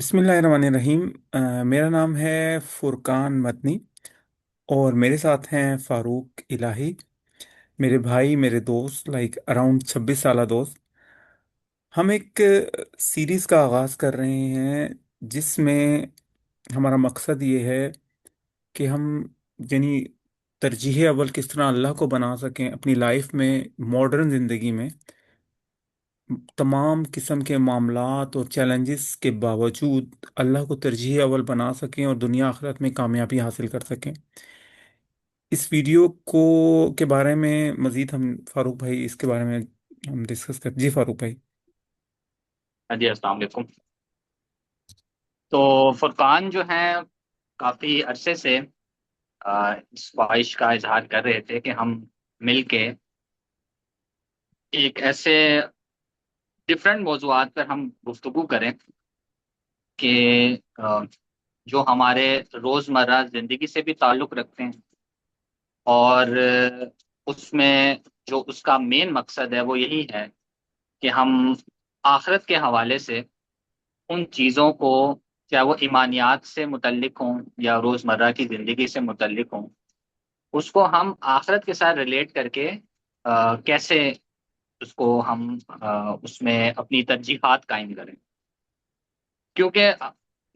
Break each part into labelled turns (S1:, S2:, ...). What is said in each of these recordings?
S1: بسم اللہ الرحمن الرحیم۔ میرا نام ہے فرقان مدنی، اور میرے ساتھ ہیں فاروق الہی، میرے بھائی، میرے دوست، لائک اراؤنڈ 26 سالہ دوست۔ ہم ایک سیریز کا آغاز کر رہے ہیں جس میں ہمارا مقصد یہ ہے کہ ہم یعنی ترجیح اول کس طرح اللہ کو بنا سکیں اپنی لائف میں، ماڈرن زندگی میں تمام قسم کے معاملات اور چیلنجز کے باوجود اللہ کو ترجیح اول بنا سکیں اور دنیا آخرت میں کامیابی حاصل کر سکیں۔ اس ویڈیو کو کے بارے میں مزید ہم فاروق بھائی اس کے بارے میں ہم ڈسکس کر جی فاروق بھائی۔
S2: ہاں جی، السلام علیکم۔ تو فرقان جو ہیں کافی عرصے سے اس خواہش کا اظہار کر رہے تھے کہ ہم مل کے ایک ایسے ڈفرینٹ موضوعات پر ہم گفتگو کریں کہ آ، جو ہمارے روزمرہ زندگی سے بھی تعلق رکھتے ہیں، اور اس میں جو اس کا مین مقصد ہے وہ یہی ہے کہ ہم آخرت کے حوالے سے ان چیزوں کو، چاہے وہ ایمانیات سے متعلق ہوں یا روزمرہ کی زندگی سے متعلق ہوں، اس کو ہم آخرت کے ساتھ ریلیٹ کر کے کیسے اس کو ہم اس میں اپنی ترجیحات قائم کریں۔ کیونکہ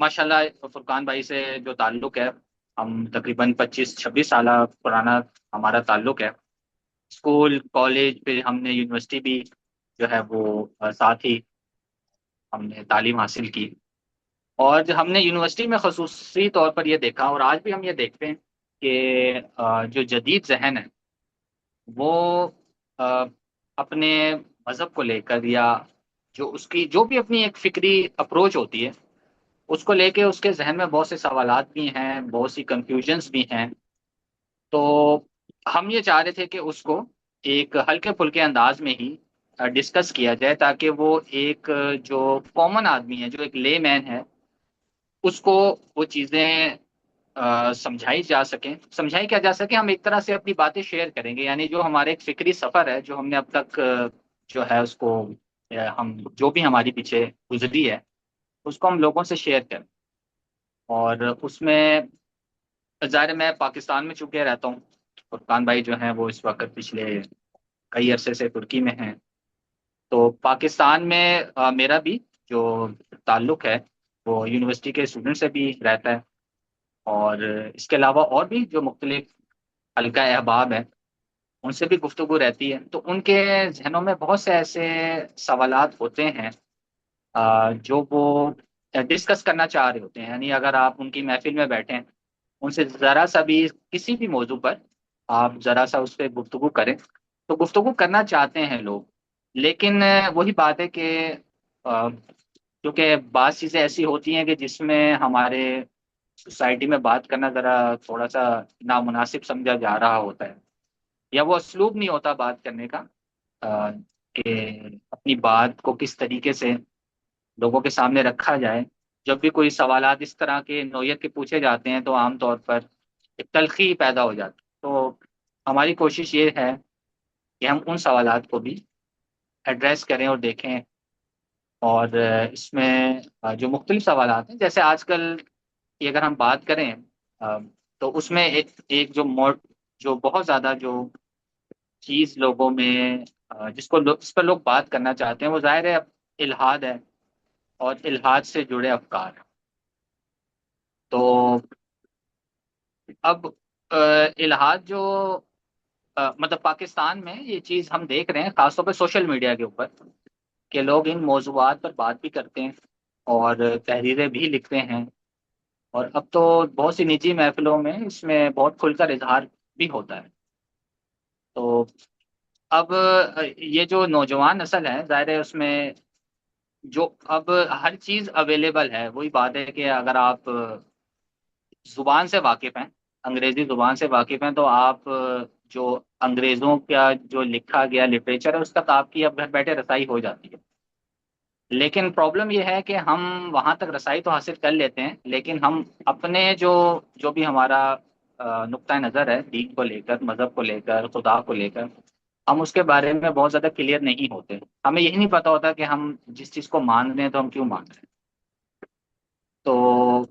S2: ماشاءاللہ فرقان بھائی سے جو تعلق ہے، ہم تقریباً 25-26 سالہ پرانا ہمارا تعلق ہے۔ اسکول، کالج، پھر ہم نے یونیورسٹی بھی جو ہے وہ ساتھ ہی ہم نے تعلیم حاصل کی۔ اور جو ہم نے یونیورسٹی میں خصوصی طور پر یہ دیکھا، اور آج بھی ہم یہ دیکھتے ہیں کہ جو جدید ذہن ہے وہ آ، اپنے مذہب کو لے کر، یا جو اس کی جو بھی اپنی ایک فکری اپروچ ہوتی ہے، اس کو لے کے اس کے ذہن میں بہت سے سوالات بھی ہیں، بہت سی کنفیوژنس بھی ہیں۔ تو ہم یہ چاہ رہے تھے کہ اس کو ایک ہلکے پھلکے انداز میں ہی ڈسکس کیا جائے، تاکہ وہ ایک جو کامن آدمی ہے، جو ایک لے مین ہے، اس کو وہ چیزیں سمجھائی جا سکیں، سمجھائی کیا جا سکے، ہم ایک طرح سے اپنی باتیں شیئر کریں گے، یعنی جو ہمارے ایک فکری سفر ہے جو ہم نے اب تک جو ہے اس کو ہم جو بھی ہماری پیچھے گزری ہے اس کو ہم لوگوں سے شیئر کریں۔ اور اس میں ظاہر ہے میں پاکستان میں چونکہ رہتا ہوں، فرقان بھائی جو ہیں وہ اس وقت پچھلے کئی عرصے سے ترکی میں ہیں۔ تو پاکستان میں میرا بھی جو تعلق ہے وہ یونیورسٹی کے اسٹوڈنٹ سے بھی رہتا ہے، اور اس کے علاوہ اور بھی جو مختلف حلقہ احباب ہیں ان سے بھی گفتگو رہتی ہے۔ تو ان کے ذہنوں میں بہت سے ایسے سوالات ہوتے ہیں جو وہ ڈسکس کرنا چاہ رہے ہوتے ہیں، یعنی اگر آپ ان کی محفل میں بیٹھیں، ان سے ذرا سا بھی کسی بھی موضوع پر آپ ذرا سا اس پہ گفتگو کریں، تو گفتگو کرنا چاہتے ہیں لوگ، لیکن وہی بات ہے کہ آ، کیونکہ بعض چیزیں ایسی ہوتی ہیں کہ جس میں ہمارے سوسائٹی میں بات کرنا ذرا تھوڑا سا نامناسب سمجھا جا رہا ہوتا ہے، یا وہ اسلوب نہیں ہوتا بات کرنے کا، آ، کہ اپنی بات کو کس طریقے سے لوگوں کے سامنے رکھا جائے۔ جب بھی کوئی سوالات اس طرح کے نوعیت کے پوچھے جاتے ہیں تو عام طور پر ایک تلخی پیدا ہو جاتی ہے۔ تو ہماری کوشش یہ ہے کہ ہم ان سوالات کو بھی ایڈریس کریں اور دیکھیں، اور اس میں جو مختلف سوالات ہیں، جیسے آج کل کی اگر ہم بات کریں، آ، تو اس میں ایک جو بہت زیادہ جو چیز لوگوں میں جس پر لوگ بات کرنا چاہتے ہیں، وہ ظاہر ہے الحاد ہے، اور الحاد سے جڑے افکار۔ تو اب الحاد جو مطلب پاکستان میں یہ چیز ہم دیکھ رہے ہیں، خاص طور پہ سوشل میڈیا کے اوپر، کہ لوگ ان موضوعات پر بات بھی کرتے ہیں اور تحریریں بھی لکھتے ہیں، اور اب تو بہت سی نجی محفلوں میں اس میں بہت کھل کر اظہار بھی ہوتا ہے۔ تو اب یہ جو نوجوان نسل ہے، ظاہر ہے اس میں جو اب ہر چیز اویلیبل ہے، وہی بات ہے کہ اگر آپ زبان سے واقف ہیں، انگریزی زبان سے واقف ہیں، تو آپ جو انگریزوں کا جو لکھا گیا لٹریچر ہے اس تک آپ کی اب گھر بیٹھے رسائی ہو جاتی ہے۔ لیکن پرابلم یہ ہے کہ ہم وہاں تک رسائی تو حاصل کر لیتے ہیں، لیکن ہم اپنے جو بھی ہمارا نقطہ نظر ہے دین کو لے کر، مذہب کو لے کر، خدا کو لے کر، ہم اس کے بارے میں بہت زیادہ کلیئر نہیں ہوتے۔ ہمیں یہی نہیں پتہ ہوتا کہ ہم جس چیز کو مان رہے ہیں تو ہم کیوں مان رہے ہیں۔ تو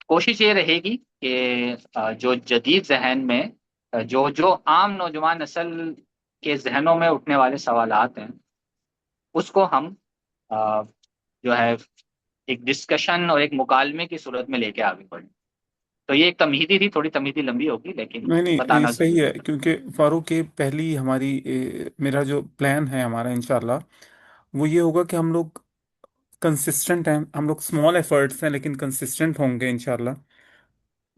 S2: کوشش یہ رہے گی کہ جو جدید ذہن میں جو جو عام نوجوان نسل کے ذہنوں میں اٹھنے والے سوالات ہیں، اس کو ہم آ، جو ہے ایک ڈسکشن اور ایک مکالمے کی صورت میں لے کے آگے بڑھیں. تو یہ ایک تمہیدی تھی، تھوڑی تمہیدی لمبی ہوگی لیکن
S1: نہیں نہیں،
S2: بتانا
S1: صحیح
S2: ضروری
S1: ہے،
S2: تھا.
S1: کیونکہ فاروق یہ پہلی ہماری میرا جو پلان ہے ہمارا انشاءاللہ وہ یہ ہوگا کہ ہم لوگ کنسسٹنٹ ہیں، ہم لوگ اسمال ایفرٹس ہیں لیکن کنسسٹنٹ ہوں گے انشاءاللہ.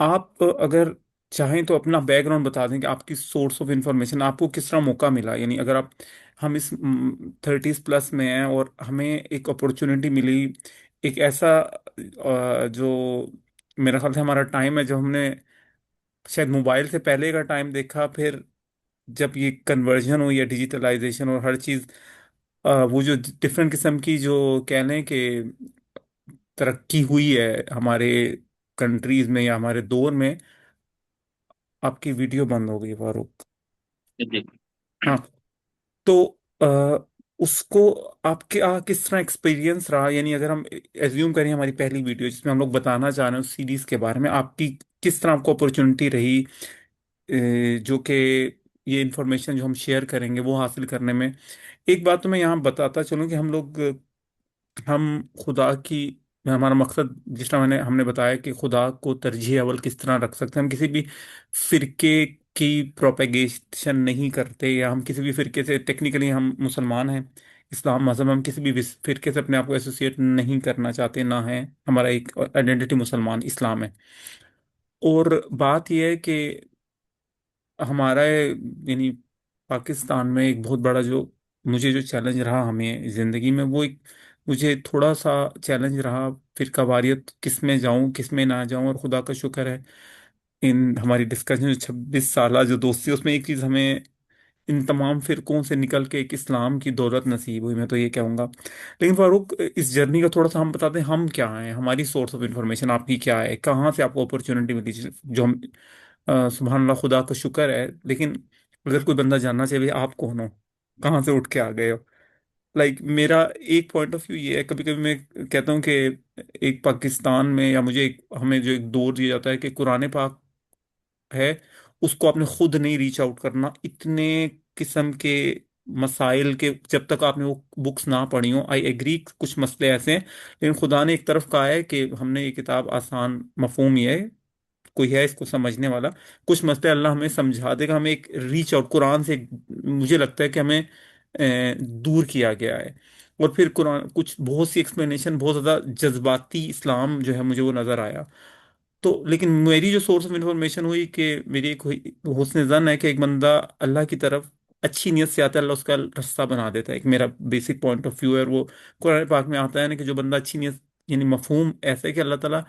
S1: آپ اگر چاہیں تو اپنا بیک گراؤنڈ بتا دیں کہ آپ کی سورس آف انفارمیشن آپ کو کس طرح موقع ملا، یعنی اگر آپ ہم اس 30s پلس میں ہیں اور ہمیں ایک اپرچونٹی ملی، ایک ایسا جو میرا خیال سے ہمارا ٹائم ہے جو ہم نے شاید موبائل سے پہلے کا ٹائم دیکھا، پھر جب یہ کنورژن ہو یا ڈیجیٹلائزیشن اور ہر چیز وہ جو ڈفرینٹ قسم کی جو کہہ لیں کہ ترقی ہوئی ہے ہمارے کنٹریز میں یا ہمارے دور میں. آپ کی ویڈیو بند ہو گئی فاروق.
S2: جی.
S1: ہاں. تو آ، اس کو آپ کے کس طرح ایکسپیرینس رہا، یعنی اگر ہم ایزیوم کریں ہماری پہلی ویڈیو جس میں ہم لوگ بتانا چاہ رہے ہیں اس سیریز کے بارے میں، آپ کی کس طرح آپ کو اپرچونٹی رہی جو کہ یہ انفارمیشن جو ہم شیئر کریں گے وہ حاصل کرنے میں. ایک بات تو میں یہاں بتاتا چلوں کہ ہم خدا کی ہمارا مقصد جس طرح ہم نے بتایا کہ خدا کو ترجیح اول کس طرح رکھ سکتے ہیں. ہم کسی بھی فرقے کی پروپیگیشن نہیں کرتے، یا ہم کسی بھی فرقے سے ٹیکنیکلی ہم مسلمان ہیں، اسلام مذہب، ہم کسی بھی فرقے سے اپنے آپ کو ایسوسیٹ نہیں کرنا چاہتے، نہ ہیں ہمارا ایک آئیڈینٹی مسلمان اسلام ہے. اور بات یہ ہے کہ ہمارا یعنی پاکستان میں ایک بہت بڑا جو مجھے جو چیلنج رہا ہمیں زندگی میں، وہ ایک مجھے تھوڑا سا چیلنج رہا فرقہ واریت کس میں جاؤں کس میں نہ جاؤں. اور خدا کا شکر ہے ان ہماری ڈسکشن جو 26 سالہ جو دوستی اس میں ایک چیز ہمیں ان تمام فرقوں سے نکل کے ایک اسلام کی دولت نصیب ہوئی، میں تو یہ کہوں گا. لیکن فاروق اس جرنی کا تھوڑا سا ہم بتاتے ہیں ہم کیا ہیں، ہماری سورس آف انفارمیشن آپ کی کیا ہے، کہاں سے آپ کو اپرچونٹی ملی جو ہم سبحان اللہ خدا کا شکر ہے. لیکن اگر کوئی بندہ جاننا چاہے آپ کون ہو، کہاں سے اٹھ کے آ گئے ہو. میرا ایک پوائنٹ آف ویو یہ ہے، کبھی کبھی میں کہتا ہوں کہ ایک پاکستان میں یا ہمیں جو ایک دور دیا جاتا ہے کہ قرآن پاک ہے، اس کو آپ نے خود نہیں ریچ آؤٹ کرنا. اتنے قسم کے مسائل کے جب تک آپ نے وہ بکس نہ پڑھی ہوں، آئی ایگری کچھ مسئلے ایسے ہیں، لیکن خدا نے ایک طرف کہا ہے کہ ہم نے یہ کتاب آسان مفہوم یہ ہے کوئی ہے اس کو سمجھنے والا، کچھ مسئلے اللہ ہمیں سمجھا دے گا. ہمیں ایک ریچ آؤٹ قرآن سے مجھے لگتا ہے کہ ہمیں دور کیا گیا ہے. اور پھر قرآن کچھ بہت سی ایکسپلینیشن بہت زیادہ جذباتی اسلام جو ہے مجھے وہ نظر آیا. تو لیکن میری جو سورس آف انفارمیشن ہوئی کہ میری ایک حسن زن ہے کہ ایک بندہ اللہ کی طرف اچھی نیت سے آتا ہے، اللہ اس کا رستہ بنا دیتا ہے. ایک میرا بیسک پوائنٹ آف ویو ہے، وہ قرآن پاک میں آتا ہے نا کہ جو بندہ اچھی نیت، یعنی مفہوم ایسا ہے کہ اللہ تعالیٰ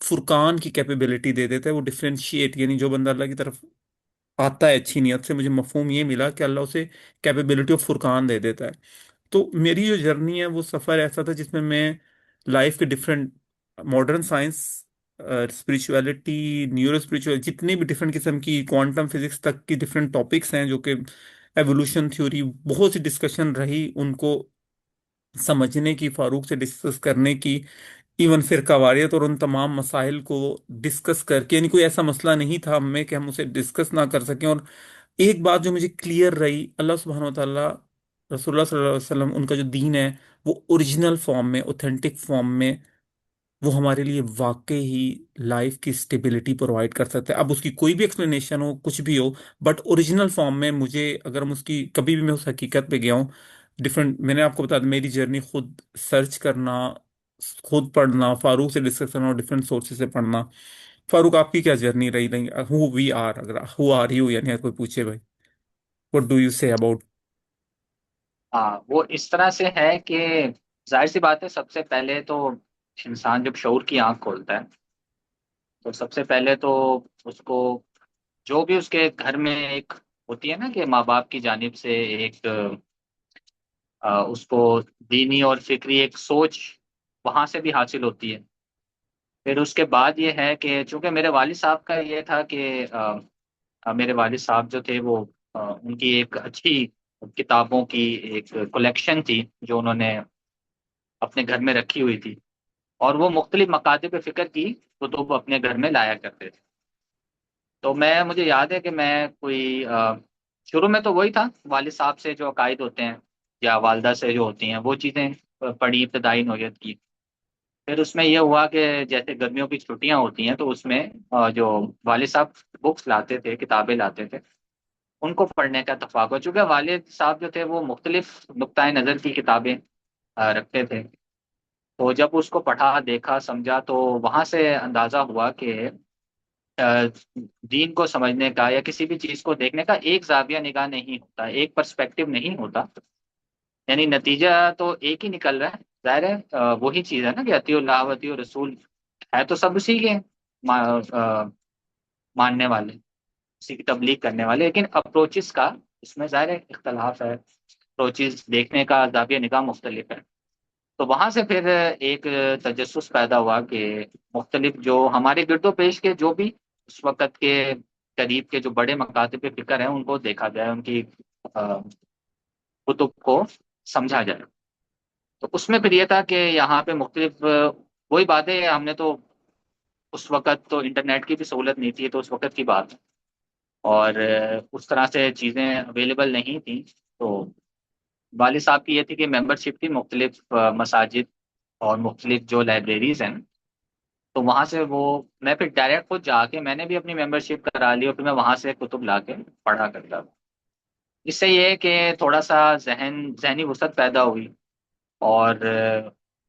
S1: فرقان کی کیپیبلٹی دے دیتا ہے، وہ ڈفرینشیٹ، یعنی جو بندہ اللہ کی طرف آتا ہے اچھی نیت سے، مجھے مفہوم یہ ملا کہ اللہ اسے کیپیبلٹی آف فرقان دے دیتا ہے. تو میری جو جرنی ہے وہ سفر ایسا تھا جس میں لائف کے different modern science, spirituality, neuro spiritual, جتنے بھی ڈفرینٹ قسم کی کوانٹم فزکس تک کی ڈفرینٹ ٹاپکس ہیں جو کہ ایوولوشن تھیوری، بہت سی ڈسکشن رہی ان کو سمجھنے کی، فاروق سے ڈسکس کرنے کی، ایون فرقہ واریت اور ان تمام مسائل کو ڈسکس کر کے، یعنی کوئی ایسا مسئلہ نہیں تھا ہم میں کہ ہم اسے ڈسکس نہ کر سکیں. اور ایک بات جو مجھے کلیئر رہی، اللہ سبحانہ و تعالیٰ، رسول اللہ صلی اللہ علیہ وسلم، ان کا جو دین ہے وہ اوریجنل فارم میں، اوتھینٹک فارم میں، وہ ہمارے لیے واقعی ہی لائف کی سٹیبلٹی پرووائڈ کر سکتا ہے. اب اس کی کوئی بھی ایکسپلینیشن ہو کچھ بھی ہو، بٹ اوریجنل فارم میں مجھے، اگر ہم اس کی کبھی بھی میں اس حقیقت پہ گیا ہوں، ڈفرینٹ، میں نے آپ کو بتا دیا میری جرنی خود سرچ کرنا، خود پڑھنا، فاروق سے ڈسکس کرنا اور ڈفرینٹ سورسز سے پڑھنا. فاروق آپ کی کیا جرنی رہی؟ ہو وی آر، اگر ہو آر یو، یعنی اگر کوئی پوچھے بھائی وٹ ڈو یو سے اباؤٹ.
S2: ہاں، وہ اس طرح سے ہے کہ ظاہر سی بات ہے، سب سے پہلے تو انسان جب شعور کی آنکھ کھولتا ہے تو سب سے پہلے تو اس کو جو بھی اس کے گھر میں ایک ہوتی ہے نا کہ ماں باپ کی جانب سے ایک اس کو دینی اور فکری ایک سوچ وہاں سے بھی حاصل ہوتی ہے. پھر اس کے بعد یہ ہے کہ چونکہ میرے والد صاحب کا یہ تھا کہ میرے والد صاحب جو تھے وہ ان کی ایک اچھی کتابوں کی ایک کلیکشن تھی جو انہوں نے اپنے گھر میں رکھی ہوئی تھی. اور وہ مختلف مکاتب فکر کی کتب اپنے گھر میں لایا کرتے تھے. تو مجھے یاد ہے کہ میں کوئی شروع میں تو وہی تھا، والد صاحب سے جو عقائد ہوتے ہیں یا والدہ سے جو ہوتی ہیں وہ چیزیں پڑھی ابتدائی نوعیت کی. پھر اس میں یہ ہوا کہ جیسے گرمیوں کی چھٹیاں ہوتی ہیں تو اس میں جو والد صاحب بکس لاتے تھے، کتابیں لاتے تھے، ان کو پڑھنے کا اتفاق ہوا. چونکہ والد صاحب جو تھے وہ مختلف نقطۂ نظر کی کتابیں رکھتے تھے. تو جب اس کو پڑھا، دیکھا، سمجھا تو وہاں سے اندازہ ہوا کہ دین کو سمجھنے کا یا کسی بھی چیز کو دیکھنے کا ایک زاویہ نگاہ نہیں ہوتا، ایک پرسپیکٹو نہیں ہوتا. یعنی نتیجہ تو ایک ہی نکل رہا ہے. ظاہر ہے وہی چیز ہے نا کہ اطیع اللہ و اطیع رسول، ہے تو سب اسی کے ماننے والے، اسی کی تبلیغ کرنے والے، لیکن اپروچز کا اس میں ظاہر ہے اختلاف ہے. اپروچز دیکھنے کا زاویہ نگاہ مختلف ہے. تو وہاں سے پھر ایک تجسس پیدا ہوا کہ مختلف جو ہمارے گرد و پیش کے جو بھی اس وقت کے قریب کے جو بڑے مکاتب فکر ہیں ان کو دیکھا جائے، ان کی آ، کتب کو سمجھا جائے. تو اس میں پھر یہ تھا کہ یہاں پہ مختلف وہی باتیں، ہم نے تو اس وقت تو انٹرنیٹ کی بھی سہولت نہیں تھی، تو اس وقت کی بات ہے، اور اس طرح سے چیزیں اویلیبل نہیں تھیں. تو والد صاحب کی یہ تھی کہ ممبر شپ تھی مختلف مساجد اور مختلف جو لائبریریز ہیں. تو وہاں سے میں پھر ڈائریکٹ خود جا کے میں نے بھی اپنی ممبر شپ کرا لی، اور پھر میں وہاں سے کتب لا کے پڑھا کرتا ہوں. اس سے یہ ہے کہ تھوڑا سا ذہنی وسعت پیدا ہوئی. اور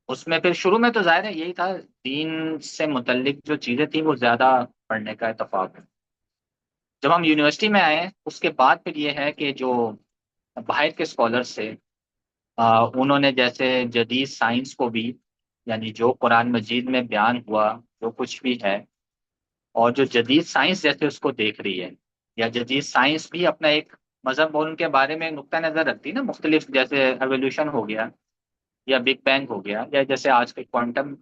S2: اس میں پھر شروع میں تو ظاہر ہے یہی تھا، دین سے متعلق جو چیزیں تھیں وہ زیادہ پڑھنے کا اتفاق ہے. جب ہم یونیورسٹی میں آئے اس کے بعد پھر یہ ہے کہ جو باہر کے اسکالرس تھے، انہوں نے جیسے جدید سائنس کو بھی، یعنی جو قرآن مجید میں بیان ہوا جو کچھ بھی ہے، اور جو جدید سائنس جیسے اس کو دیکھ رہی ہے، یا جدید سائنس بھی اپنا ایک مذہب اور ان کے بارے میں نقطہ نظر رکھتی ہے نا، مختلف جیسے ایوولوشن ہو گیا یا بگ بینگ ہو گیا یا جیسے آج کے کوانٹم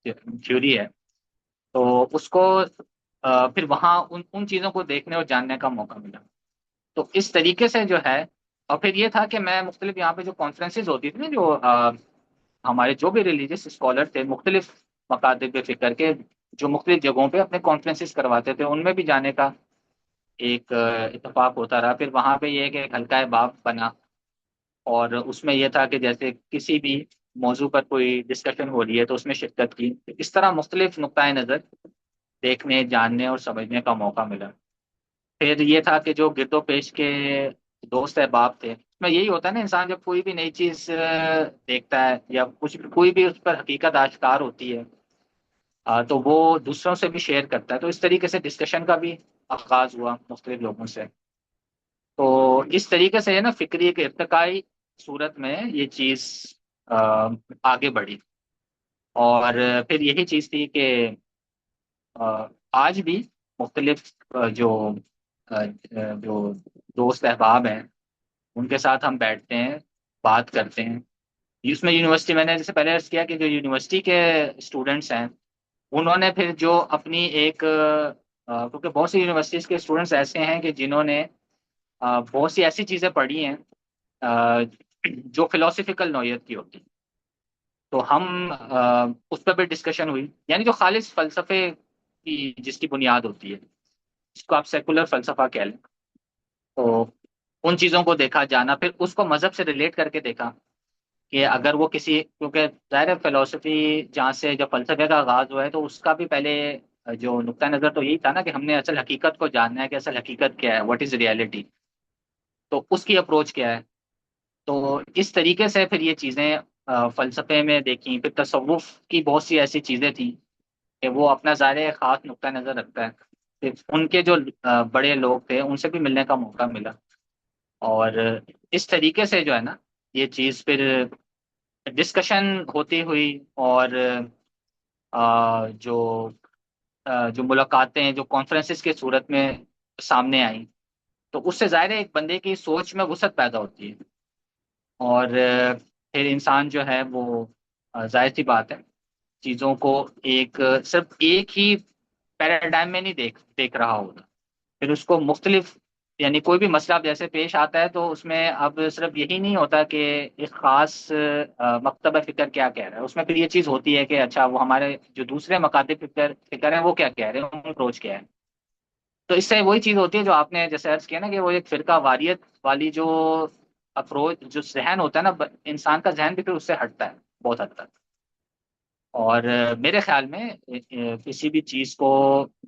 S2: تھیوری ہے. تو اس کو پھر وہاں ان چیزوں کو دیکھنے اور جاننے کا موقع ملا. تو اس طریقے سے جو ہے، اور پھر یہ تھا کہ میں مختلف یہاں پہ جو کانفرنسز ہوتی تھی نا، جو ہمارے جو بھی ریلیجیس اسکالر تھے مختلف مکاتب فکر کے، جو مختلف جگہوں پہ اپنے کانفرنسز کرواتے تھے، ان میں بھی جانے کا ایک اتفاق ہوتا رہا. پھر وہاں پہ یہ ہے کہ ایک حلقہ باب بنا، اور اس میں یہ تھا کہ جیسے کسی بھی موضوع پر کوئی ڈسکشن ہو رہی ہے تو اس میں شرکت کی. اس طرح مختلف نقطۂ نظر دیکھنے، جاننے اور سمجھنے کا موقع ملا. پھر یہ تھا کہ جو گرد و پیش کے دوست احباب تھے، اس میں یہی ہوتا ہے نا، انسان جب کوئی بھی نئی چیز دیکھتا ہے یا کوئی بھی اس پر حقیقت آشکار ہوتی ہے، تو وہ دوسروں سے بھی شیئر کرتا ہے. تو اس طریقے سے ڈسکشن کا بھی آغاز ہوا مختلف لوگوں سے. تو اس طریقے سے ہے نا، فکری ایک ارتقائی صورت میں یہ چیز آ، آگے بڑھی. اور پھر یہی چیز تھی کہ آج بھی مختلف جو دوست احباب ہیں ان کے ساتھ ہم بیٹھتے ہیں، بات کرتے ہیں. اس میں یونیورسٹی میں نے جیسے پہلے عرض کیا کہ جو یونیورسٹی کے اسٹوڈنٹس ہیں، انہوں نے پھر جو اپنی ایک کیونکہ بہت سی یونیورسٹیز کے اسٹوڈنٹس ایسے ہیں کہ جنہوں نے بہت سی ایسی چیزیں پڑھی ہیں آ، جو فلاسفیکل نوعیت کی ہوتی. تو ہم اس پہ بھی ڈسکشن ہوئی، یعنی جو خالص فلسفے کی جس کی بنیاد ہوتی ہے، جس کو آپ سیکولر فلسفہ کہہ لیں. تو ان چیزوں کو دیکھا، جانا، پھر اس کو مذہب سے ریلیٹ کر کے دیکھا کہ اگر وہ کسی، کیونکہ ظاہر فلسفی جہاں سے جب فلسفے کا آغاز ہوا ہے تو اس کا بھی پہلے جو نقطہ نظر تو یہی تھا نا کہ ہم نے اصل حقیقت کو جاننا ہے کہ اصل حقیقت کیا ہے، واٹ از ریالٹی. تو اس کی اپروچ کیا ہے. تو اس طریقے سے پھر یہ چیزیں فلسفے میں دیکھیں. پھر تصوف کی بہت سی ایسی چیزیں تھیں کہ وہ اپنا ظاہر خاص نقطہ نظر رکھتا ہے. پھر ان کے جو بڑے لوگ تھے ان سے بھی ملنے کا موقع ملا. اور اس طریقے سے جو ہے نا یہ چیز پھر ڈسکشن ہوتی ہوئی، اور جو ملاقاتیں جو کانفرنسز کے صورت میں سامنے آئیں، تو اس سے ظاہر ہے ایک بندے کی سوچ میں وسعت پیدا ہوتی ہے. اور پھر انسان جو ہے وہ ظاہر سی بات ہے چیزوں کو صرف ایک ہی پیراڈائم میں نہیں دیکھ رہا ہوگا. پھر اس کو مختلف یعنی کوئی بھی مسئلہ اب جیسے پیش آتا ہے تو اس میں اب صرف یہی نہیں ہوتا کہ ایک خاص مکتبہ فکر کیا کہہ رہا ہے، اس میں پھر یہ چیز ہوتی ہے کہ اچھا وہ ہمارے جو دوسرے مکاتب فکر ہیں وہ کیا کہہ رہے ہیں، ان اپروچ کیا ہے. تو اس سے وہی چیز ہوتی ہے جو آپ نے جیسے عرض کیا نا کہ وہ ایک فرقہ واریت والی جو اپروچ، جو ذہن ہوتا ہے نا، انسان کا ذہن بھی پھر اس سے ہٹتا ہے بہت حد تک. اور میرے خیال میں کسی بھی چیز کو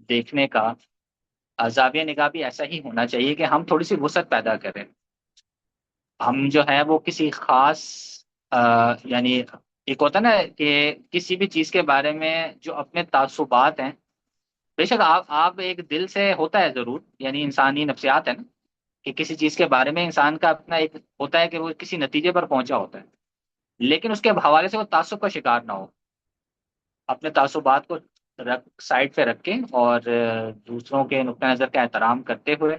S2: دیکھنے کا زاویہ نگاہ بھی ایسا ہی ہونا چاہیے کہ ہم تھوڑی سی وسعت پیدا کریں. ہم جو ہے وہ کسی خاص یعنی ایک ہوتا ہے نا کہ کسی بھی چیز کے بارے میں جو اپنے تعصبات ہیں، بے شک آپ ایک دل سے ہوتا ہے ضرور، یعنی انسانی نفسیات ہے نا کہ کسی چیز کے بارے میں انسان کا اپنا ایک ہوتا ہے کہ وہ کسی نتیجے پر پہنچا ہوتا ہے، لیکن اس کے حوالے سے وہ تعصب کا شکار نہ ہو. اپنے تعصبات کو سائڈ پہ رکھ کے اور دوسروں کے نقطہ نظر کا احترام کرتے ہوئے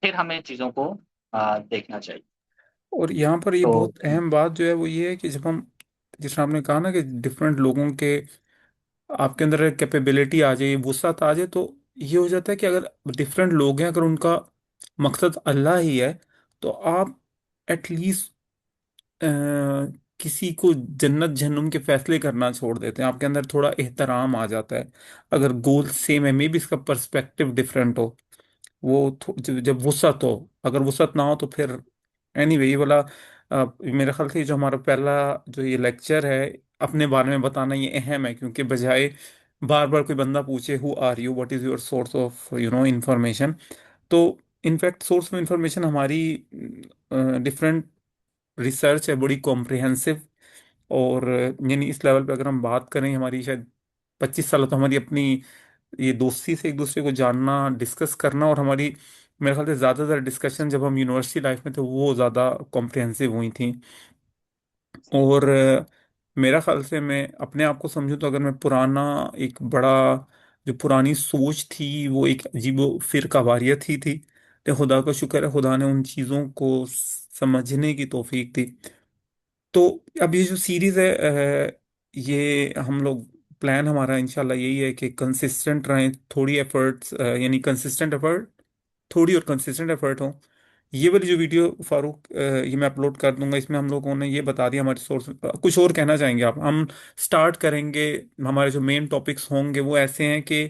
S2: پھر ہمیں چیزوں کو دیکھنا چاہیے.
S1: اور یہاں پر یہ
S2: تو
S1: بہت اہم بات جو ہے وہ یہ ہے کہ جب ہم، جس طرح آپ نے کہا نا کہ ڈفرینٹ لوگوں کے، آپ کے اندر کیپیبلٹی آ جائے، وسعت آ جائے، تو یہ ہو جاتا ہے کہ اگر ڈفرینٹ لوگ ہیں، اگر ان کا مقصد اللہ ہی ہے، تو آپ ایٹ لیسٹ کسی کو جنت جہنم کے فیصلے کرنا چھوڑ دیتے ہیں، آپ کے اندر تھوڑا احترام آ جاتا ہے. اگر گول سیم ہے، مے بی اس کا پرسپیکٹو ڈفرینٹ ہو، وہ جب وسعت ہو. اگر وسعت نہ ہو تو پھر اینی وے یہ والا میرے خیال سے جو ہمارا پہلا جو یہ لیکچر ہے، اپنے بارے میں بتانا یہ اہم ہے، کیونکہ بجائے بار بار کوئی بندہ پوچھے who are you, what is your source of information, تو انفیکٹ سورس آف انفارمیشن ہماری ڈفرینٹ ریسرچ ہے، بڑی کمپریہنسو. اور یعنی اس لیول پہ اگر ہم بات کریں، ہماری شاید 25 سال تو ہماری اپنی یہ دوستی سے ایک دوسرے کو جاننا، ڈسکس کرنا، اور ہماری میرے خیال سے زیادہ تر ڈسکشن جب ہم یونیورسٹی لائف میں تھے وہ زیادہ کمپریہنسو ہوئی تھیں. اور میرا خیال سے میں اپنے آپ کو سمجھوں تو اگر میں پرانا ایک بڑا جو پرانی سوچ تھی وہ ایک عجیب و فرقہ واریت ہی تھی، تو خدا کا شکر ہے خدا نے ان چیزوں کو سمجھنے کی توفیق دی. تو اب یہ جو سیریز ہے یہ ہم لوگ پلان ہمارا انشاءاللہ یہی ہے کہ کنسسٹنٹ رہیں، تھوڑی ایفرٹس، یعنی کنسسٹنٹ ایفرٹ، تھوڑی اور کنسسٹنٹ ایفرٹ ہوں. یہ والی جو ویڈیو فاروق یہ میں اپلوڈ کر دوں گا، اس میں ہم لوگوں نے یہ بتا دیا ہماری سورس. کچھ اور کہنا چاہیں گے آپ؟ ہم سٹارٹ کریں گے، ہمارے جو مین ٹاپکس ہوں گے وہ ایسے ہیں کہ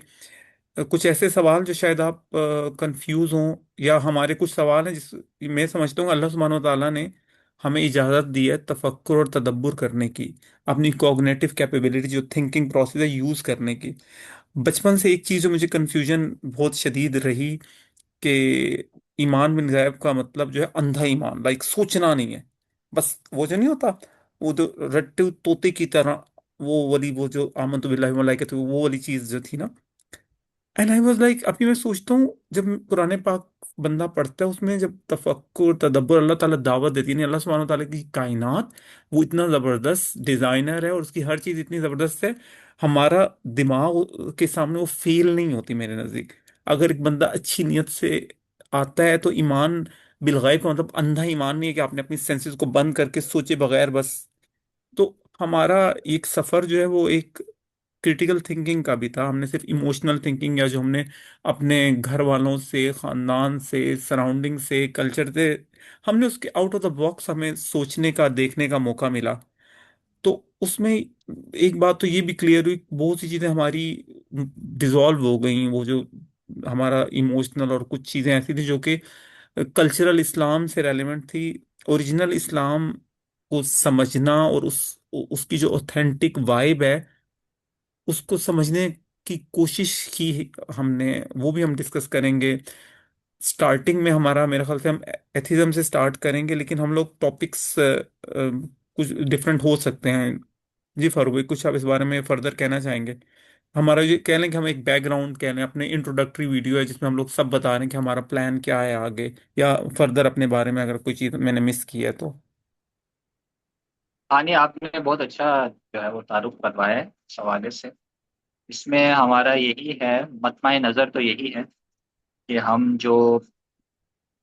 S1: کچھ ایسے سوال جو شاید آپ کنفیوز ہوں، یا ہمارے کچھ سوال ہیں جس میں سمجھتا ہوں اللہ سبحانہ و تعالیٰ نے ہمیں اجازت دی ہے تفکر اور تدبر کرنے کی، اپنی کوگنیٹو کیپیبلٹی جو تھنکنگ پروسیس ہے یوز کرنے کی. بچپن سے ایک چیز جو مجھے کنفیوژن بہت شدید رہی کہ ایمان بن غیب کا مطلب جو ہے اندھا ایمان، لائک سوچنا نہیں ہے، بس وہ جو نہیں ہوتا، وہ جو رٹے طوطے کی طرح، وہ والی وہ جو آمنت باللہ و ملائکتہ وہ والی چیز جو تھی نا. اینڈ آئی واز لائک، ابھی میں سوچتا ہوں جب قرآن پاک بندہ پڑھتا ہے، اس میں جب تفکر تدبر اللہ تعالیٰ دعوت دیتی ہے، یعنی اللہ سبحانہ تعالیٰ کی کائنات وہ اتنا زبردست ڈیزائنر ہے اور اس کی ہر چیز اتنی زبردست ہے، ہمارا دماغ کے سامنے وہ فیل نہیں ہوتی میرے نزدیک. اگر ایک بندہ اچھی نیت سے آتا ہے تو ایمان بالغیب کا مطلب اندھا ایمان نہیں ہے کہ آپ نے اپنی سینسز کو بند کر کے سوچے بغیر بس. تو ہمارا ایک سفر جو ہے وہ ایک کریٹیکل تھنکنگ کا بھی تھا. ہم نے صرف ایموشنل تھنکنگ یا جو ہم نے اپنے گھر والوں سے، خاندان سے، سراؤنڈنگ سے، کلچر سے، ہم نے اس کے آؤٹ آف دا باکس ہمیں سوچنے کا، دیکھنے کا موقع ملا. تو اس میں ایک بات تو یہ بھی کلیئر ہوئی، بہت سی چیزیں ہماری ڈیزالو ہو گئیں، وہ جو ہمارا ایموشنل اور کچھ چیزیں ایسی تھی جو کہ کلچرل اسلام سے ریلیونٹ تھی. اوریجنل اسلام کو سمجھنا اور اس کی جو اوتھینٹک وائب ہے اس کو سمجھنے کی کوشش کی ہم نے، وہ بھی ہم ڈسکس کریں گے. سٹارٹنگ میں ہمارا میرے خیال سے ہم ایتھیزم سے سٹارٹ کریں گے، لیکن ہم لوگ ٹاپکس کچھ ڈفرینٹ ہو سکتے ہیں. جی فاروق بھائی، کچھ آپ اس بارے میں فردر کہنا چاہیں گے؟ ہمارا یہ کہہ لیں کہ ہم ایک بیک گراؤنڈ کہہ لیں، اپنے انٹروڈکٹری ویڈیو ہے جس میں ہم لوگ سب بتا رہے ہیں کہ ہمارا پلان کیا ہے آگے، یا فردر اپنے بارے میں اگر کوئی چیز میں نے مس کی ہے تو.
S2: ہاں نہیں، آپ نے بہت اچھا جو ہے وہ تعارف کروایا ہے اس حوالے سے. اس میں ہمارا یہی ہے، مطمع نظر تو یہی ہے کہ ہم جو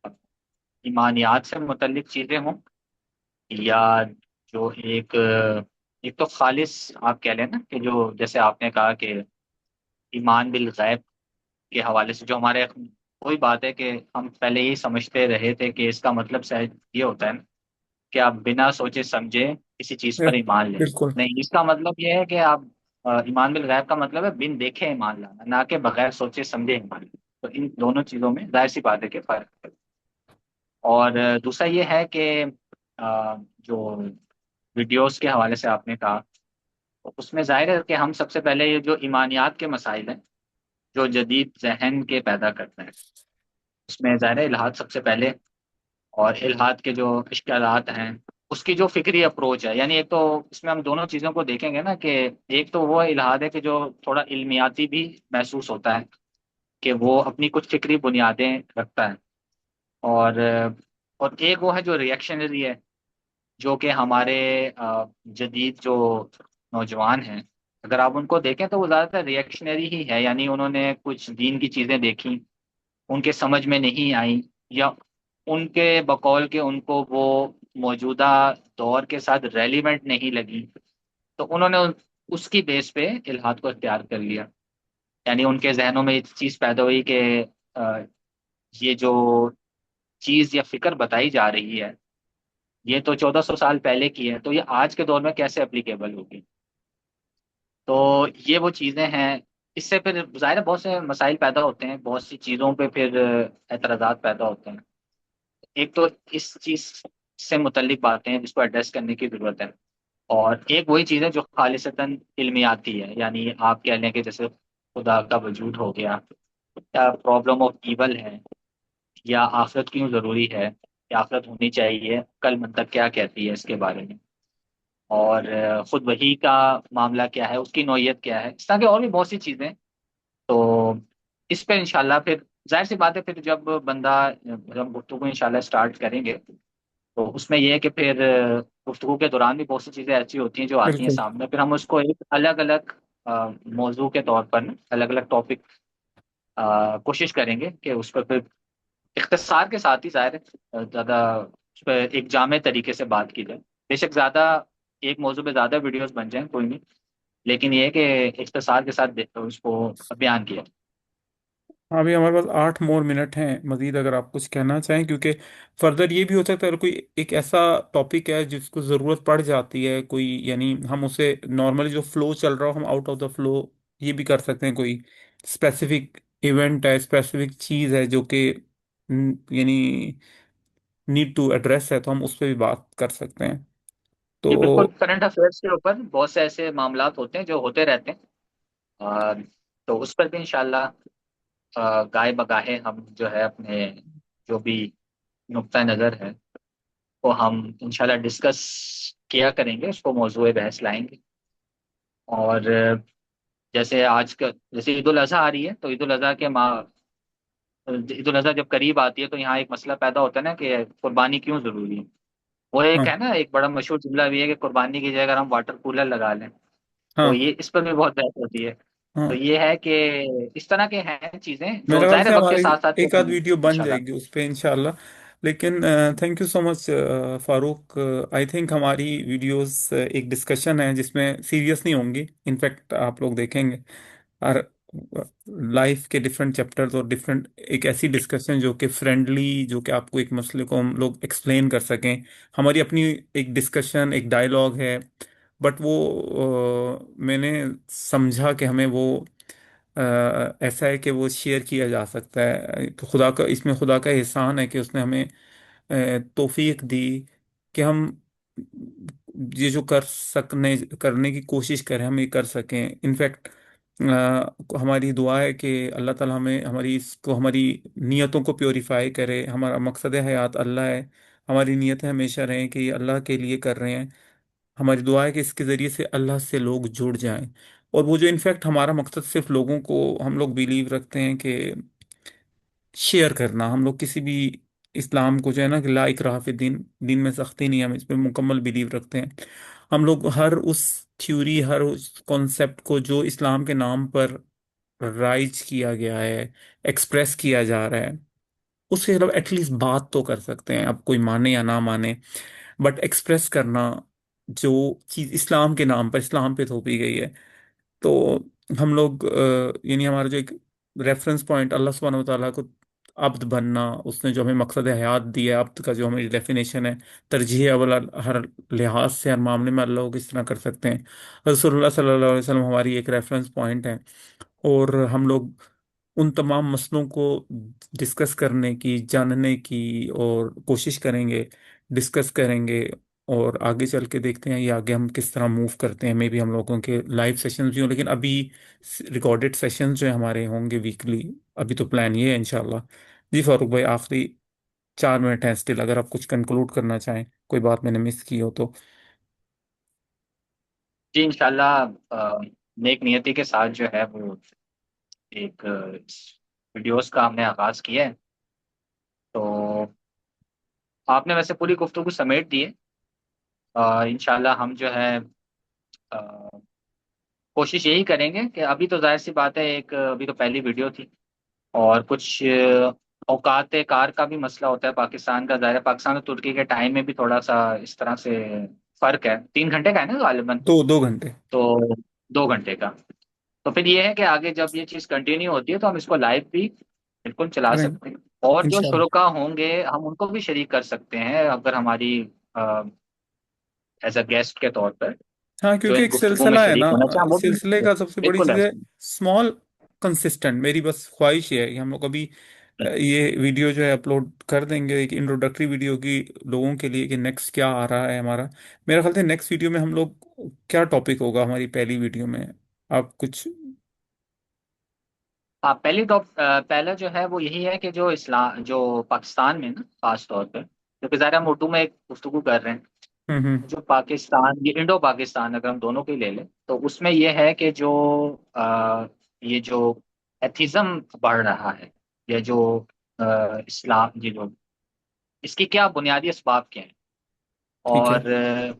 S2: ایمانیات سے متعلق چیزیں ہوں، یا جو ایک تو خالص آپ کہہ لیں نا کہ جو جیسے آپ نے کہا کہ ایمان بالغیب کے حوالے سے جو ہمارے وہی بات ہے کہ ہم پہلے یہی سمجھتے رہے تھے کہ اس کا مطلب شاید یہ ہوتا ہے نا کہ آپ بنا سوچے سمجھے کسی چیز پر ایمان لیں.
S1: بالکل
S2: نہیں، اس کا مطلب یہ ہے کہ آپ ایمان بالغیب کا مطلب ہے بن دیکھے ایمان لانا، نہ کہ بغیر سوچے سمجھے ایمان لانا. تو ان دونوں چیزوں میں ظاہر سی بات ہے کہ فرق ہے. اور دوسرا یہ ہے کہ جو ویڈیوز کے حوالے سے آپ نے کہا، تو اس میں ظاہر ہے کہ ہم سب سے پہلے یہ جو ایمانیات کے مسائل ہیں جو جدید ذہن کے پیدا کرتے ہیں، اس میں ظاہر ہے الحاد سب سے پہلے. اور الحاد کے جو اشکالات ہیں، اس کی جو فکری اپروچ ہے، یعنی ایک تو اس میں ہم دونوں چیزوں کو دیکھیں گے نا کہ ایک تو وہ الحاد ہے کہ جو تھوڑا علمیاتی بھی محسوس ہوتا ہے، کہ وہ اپنی کچھ فکری بنیادیں رکھتا ہے. اور ایک وہ ہے جو ریئیکشنری ہے، جو کہ ہمارے جدید جو نوجوان ہیں، اگر آپ ان کو دیکھیں تو وہ زیادہ تر ریئیکشنری ہی ہے. یعنی انہوں نے کچھ دین کی چیزیں دیکھی، ان کے سمجھ میں نہیں آئی، یا ان کے بقول کے ان کو وہ موجودہ دور کے ساتھ ریلیونٹ نہیں لگی، تو انہوں نے اس کی بیس پہ الحاد کو اختیار کر لیا. یعنی ان کے ذہنوں میں یہ چیز پیدا ہوئی کہ آ، یہ جو چیز یا فکر بتائی جا رہی ہے، یہ تو 1400 سال پہلے کی ہے، تو یہ آج کے دور میں کیسے اپلیکیبل ہوگی. تو یہ وہ چیزیں ہیں. اس سے پھر ظاہر ہے بہت سے مسائل پیدا ہوتے ہیں، بہت سی چیزوں پہ پھر اعتراضات پیدا ہوتے ہیں. ایک تو اس چیز سے متعلق باتیں ہیں جس کو ایڈریس کرنے کی ضرورت ہے. اور ایک وہی چیز ہے جو خالصتاً علمیاتی ہے، یعنی آپ کہہ لیں کہ جیسے خدا کا وجود ہو گیا، یا پرابلم آف ایول ہے، یا آخرت کیوں ضروری ہے، یا آخرت ہونی چاہیے، کل منطق کیا کہتی ہے اس کے بارے میں، اور خود وہی کا معاملہ کیا ہے، اس کی نوعیت کیا ہے، اس طرح کی اور بھی بہت سی چیزیں. تو اس پہ انشاءاللہ پھر ظاہر سی بات ہے، پھر جب بندہ جب گفتگو انشاءاللہ اسٹارٹ کریں گے، تو اس میں یہ ہے کہ پھر گفتگو کے دوران بھی بہت سی چیزیں ایسی ہوتی ہیں جو آتی ہیں
S1: بالکل
S2: سامنے، پھر ہم اس کو ایک الگ الگ موضوع کے طور پر نا، الگ الگ ٹاپک کوشش کریں گے کہ اس پر پھر اختصار کے ساتھ ہی ظاہر ہے زیادہ اس پہ ایک جامع طریقے سے بات کی جائے. بے شک زیادہ ایک موضوع پہ زیادہ ویڈیوز بن جائیں کوئی نہیں، لیکن یہ ہے کہ اختصار کے ساتھ اس کو بیان کیا.
S1: ہاں، ابھی ہمارے پاس 8 منٹ ہیں مزید، اگر آپ کچھ کہنا چاہیں، کیونکہ فردر یہ بھی ہو سکتا ہے اگر کوئی ایک ایسا ٹاپک ہے جس کو ضرورت پڑ جاتی ہے کوئی، یعنی ہم اسے نارملی جو فلو چل رہا ہو ہم آؤٹ آف دا فلو یہ بھی کر سکتے ہیں. کوئی اسپیسیفک ایونٹ ہے، اسپیسیفک چیز ہے جو کہ یعنی نیڈ ٹو ایڈریس ہے، تو ہم اس پہ بھی بات کر سکتے ہیں. تو
S2: جی بالکل، کرنٹ افیئرس کے اوپر بہت سے ایسے معاملات ہوتے ہیں جو ہوتے رہتے ہیں. اور تو اس پر بھی انشاءاللہ گاہے بگاہے ہم جو ہے اپنے جو بھی نقطہ نظر ہے وہ ہم انشاءاللہ ڈسکس کیا کریں گے، اس کو موضوع بحث لائیں گے. اور جیسے آج کا جیسے عید الاضحیٰ آ رہی ہے، تو عید الاضحیٰ کے عید الاضحیٰ جب قریب آتی ہے تو یہاں ایک مسئلہ پیدا ہوتا ہے نا کہ قربانی کیوں ضروری ہے. وہ
S1: ہاں
S2: ایک ہے نا، ایک بڑا مشہور جملہ بھی ہے کہ قربانی کی جگہ اگر ہم واٹر کولر لگا لیں،
S1: ہاں
S2: تو یہ اس پر بھی بہت بحث ہوتی ہے.
S1: ہاں،
S2: تو یہ ہے کہ اس طرح کے ہیں چیزیں جو
S1: میرا خیال
S2: ظاہر ہے
S1: سے
S2: وقت کے
S1: ہماری
S2: ساتھ ساتھ
S1: ایک آدھ
S2: چلتی ہیں
S1: ویڈیو بن جائے
S2: انشاءاللہ.
S1: گی اس پہ انشاءاللہ. لیکن thank you so much Farooq. I think ہماری ویڈیوز ایک ڈسکشن ہے جس میں سیریس نہیں ہوں گی. انفیکٹ آپ لوگ دیکھیں گے ہر لائف کے ڈفرینٹ چیپٹرز اور ڈفرینٹ ایک ایسی ڈسکشن جو کہ فرینڈلی، جو کہ آپ کو ایک مسئلے کو ہم لوگ ایکسپلین کر سکیں. ہماری اپنی ایک ڈسکشن ایک ڈائلاگ ہے، بٹ وہ میں نے سمجھا کہ ہمیں وہ ایسا ہے کہ وہ شیئر کیا جا سکتا ہے. تو خدا کا اس میں خدا کا احسان ہے کہ اس نے ہمیں توفیق دی کہ ہم یہ جو کرنے کی کوشش کریں ہم یہ کر سکیں. انفیکٹ ہماری دعا ہے کہ اللہ تعالیٰ ہمیں ہماری نیتوں کو پیوریفائی کرے. ہمارا مقصد حیات اللہ ہے، ہماری نیتیں ہمیشہ رہیں کہ یہ اللہ کے لیے کر رہے ہیں. ہماری دعا ہے کہ اس کے ذریعے سے اللہ سے لوگ جڑ جائیں. اور وہ جو انفیکٹ ہمارا مقصد صرف لوگوں کو، ہم لوگ بیلیو رکھتے ہیں کہ شیئر کرنا. ہم لوگ کسی بھی اسلام کو جو ہے نا کہ لا اکراہ فی الدین، دین میں سختی نہیں ہے، ہم اس پہ مکمل بیلیو رکھتے ہیں. ہم لوگ ہر اس تھیوری، ہر اس کانسیپٹ کو جو اسلام کے نام پر رائج کیا گیا ہے، ایکسپریس کیا جا رہا ہے، اس کے خلاف ایٹ لیسٹ بات تو کر سکتے ہیں. اب کوئی مانے یا نہ مانے، بٹ ایکسپریس کرنا جو چیز اسلام کے نام پر اسلام پہ تھوپی گئی ہے. تو ہم لوگ یعنی ہمارا جو ایک ریفرنس پوائنٹ اللہ سبحانہ و تعالیٰ کو عبد بننا، اس نے جو ہمیں مقصد حیات دیا ہے، عبد کا جو ہمیں ڈیفینیشن ہے، ترجیح اول ہر لحاظ سے ہر معاملے میں اللہ کو کس طرح کر سکتے ہیں، رسول اللہ صلی اللہ علیہ وسلم ہماری ایک ریفرنس پوائنٹ ہے۔ اور ہم لوگ ان تمام مسئلوں کو ڈسکس کرنے کی، جاننے کی اور کوشش کریں گے، ڈسکس کریں گے، اور آگے چل کے دیکھتے ہیں یہ آگے ہم کس طرح موو کرتے ہیں۔ مے بی ہم لوگوں کے لائیو سیشنز بھی ہوں، لیکن ابھی ریکارڈڈ سیشنز جو ہیں ہمارے ہوں گے ویکلی۔ ابھی تو پلان یہ ہے انشاءاللہ۔ جی فاروق بھائی، آخری 4 منٹ ہیں اسٹل، اگر آپ کچھ کنکلوڈ کرنا چاہیں، کوئی بات میں نے مس کی ہو تو۔
S2: جی انشاءاللہ نیک نیتی کے ساتھ جو ہے وہ ایک ویڈیوز کا ہم نے آغاز کیا ہے، تو آپ نے ویسے پوری گفتگو سمیٹ دی ہے۔ انشاءاللہ ہم جو ہے آ، کوشش یہی کریں گے کہ ابھی تو ظاہر سی بات ہے، ایک ابھی تو پہلی ویڈیو تھی، اور کچھ اوقات کار کا بھی مسئلہ ہوتا ہے پاکستان کا، ظاہر ہے پاکستان اور ترکی کے ٹائم میں بھی تھوڑا سا اس طرح سے فرق ہے، 3 گھنٹے کا ہے نا غالباً،
S1: 2 2 گھنٹے۔
S2: تو 2 گھنٹے کا۔ تو پھر یہ ہے کہ آگے جب یہ چیز کنٹینیو ہوتی ہے تو ہم اس کو لائیو بھی بالکل چلا
S1: کریں
S2: سکتے ہیں، اور جو
S1: انشاءاللہ۔
S2: شرکا ہوں گے ہم ان کو بھی شریک کر سکتے ہیں اگر ہماری ایز اے گیسٹ کے طور پر
S1: ہاں،
S2: جو
S1: کیونکہ
S2: ان
S1: ایک
S2: گفتگو میں
S1: سلسلہ ہے نا،
S2: شریک ہونا چاہیں وہ بھی
S1: سلسلے کا سب سے بڑی
S2: بالکل
S1: چیز ہے
S2: ایسا
S1: اسمال کنسسٹنٹ۔ میری بس خواہش یہ ہے کہ ہم لوگ ابھی یہ ویڈیو جو ہے اپلوڈ کر دیں گے، ایک انٹروڈکٹری ویڈیو کی لوگوں کے لیے کہ نیکسٹ کیا آ رہا ہے ہمارا۔ میرا خیال ہے نیکسٹ ویڈیو میں ہم لوگ کیا ٹاپک ہوگا ہماری پہلی ویڈیو میں، آپ کچھ؟
S2: ہاں پہلا جو ہے وہ یہی ہے کہ جو اسلام جو پاکستان میں نا خاص طور پہ، کیونکہ ظاہر ہم اردو میں ایک گفتگو کر رہے ہیں،
S1: ہوں
S2: جو پاکستان، یہ انڈو پاکستان اگر ہم دونوں کے لے لیں تو اس میں یہ ہے کہ جو یہ جو ایتھزم بڑھ رہا ہے، یا جو اسلام، یہ جو اس کی کیا بنیادی اسباب کیا ہیں،
S1: ٹھیک ہے،
S2: اور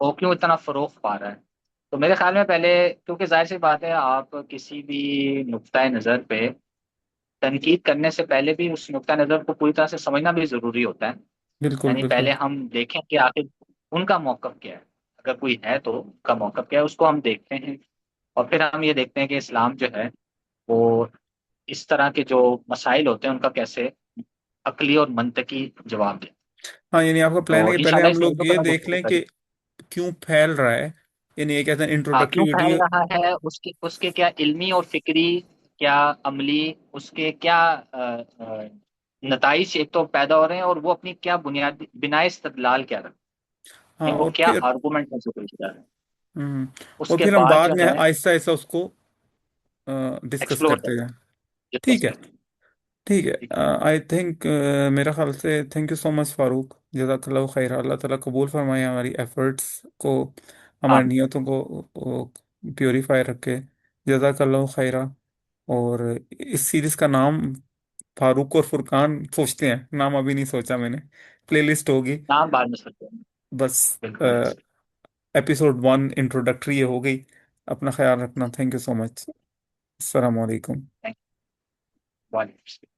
S2: وہ کیوں اتنا فروغ پا رہا ہے۔ تو میرے خیال میں پہلے، کیونکہ ظاہر سی بات ہے آپ کسی بھی نقطۂ نظر پہ تنقید کرنے سے پہلے بھی اس نقطۂ نظر کو پوری طرح سے سمجھنا بھی ضروری ہوتا ہے،
S1: بالکل
S2: یعنی
S1: بالکل۔
S2: پہلے ہم دیکھیں کہ آخر ان کا موقف کیا ہے، اگر کوئی ہے تو ان کا موقف کیا ہے اس کو ہم دیکھتے ہیں، اور پھر ہم یہ دیکھتے ہیں کہ اسلام جو ہے وہ اس طرح کے جو مسائل ہوتے ہیں ان کا کیسے عقلی اور منطقی جواب دے۔
S1: ہاں، یعنی آپ کا پلان
S2: تو
S1: ہے کہ پہلے
S2: انشاءاللہ
S1: ہم
S2: اس
S1: لوگ
S2: موضوع
S1: یہ
S2: پر ہم
S1: دیکھ
S2: گفتگو
S1: لیں
S2: کریں
S1: کہ کیوں پھیل رہا ہے، یعنی ایک ایسا
S2: گے،
S1: انٹروڈکٹری
S2: کیوں پھیل
S1: ویڈیو۔
S2: رہا ہے، اس کے کیا علمی اور فکری، کیا عملی، اس کے کیا نتائج ایک تو پیدا ہو رہے ہیں، اور وہ اپنی کیا بنائے استدلال کیا رکھتے
S1: ہاں،
S2: ہیں، وہ
S1: اور
S2: کیا
S1: پھر
S2: آرگومنٹ میں سے پیش کر رہے ہیں،
S1: ہم،
S2: اس
S1: اور
S2: کے
S1: پھر ہم
S2: بعد
S1: بعد
S2: جو
S1: میں
S2: ہے
S1: آہستہ آہستہ اس کو ڈسکس
S2: ایکسپلور
S1: کرتے
S2: کریں،
S1: جائیں۔
S2: ڈسکس
S1: ٹھیک ہے،
S2: کریں۔
S1: ٹھیک ہے۔
S2: ٹھیک ہے،
S1: آئی تھنک میرا خیال سے تھینک یو سو مچ فاروق، جزاک اللہ خیر، اللہ تعالیٰ قبول فرمائے ہماری ایفرٹس کو،
S2: ہاں،
S1: ہماری نیتوں کو پیوریفائی رکھے، جزاک اللہ خیرہ۔ اور اس سیریز کا نام فاروق اور فرقان سوچتے ہیں، نام ابھی نہیں سوچا میں نے، پلے لسٹ ہوگی
S2: نام بعد میں سکتے ہیں،
S1: بس۔
S2: بالکل ایسے۔
S1: ایپیسوڈ 1 انٹروڈکٹری یہ ہو گئی۔ اپنا خیال رکھنا، تھینک یو سو مچ، السلام علیکم۔
S2: تھینک یو، وعلیکم السلام۔